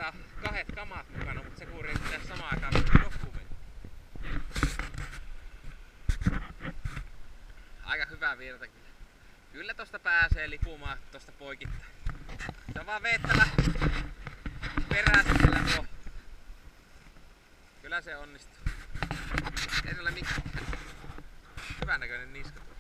ottaa kahdet kamat mukana, mutta se kuuri pitää samaan aikaan dokumentti. Aika hyvä virta kyllä. Kyllä tosta pääsee lipumaan tosta poikittain. Se on vaan veettävä peräsellä tuo. Kyllä se onnistuu. Ei se ole mikään. Hyvän näköinen niska.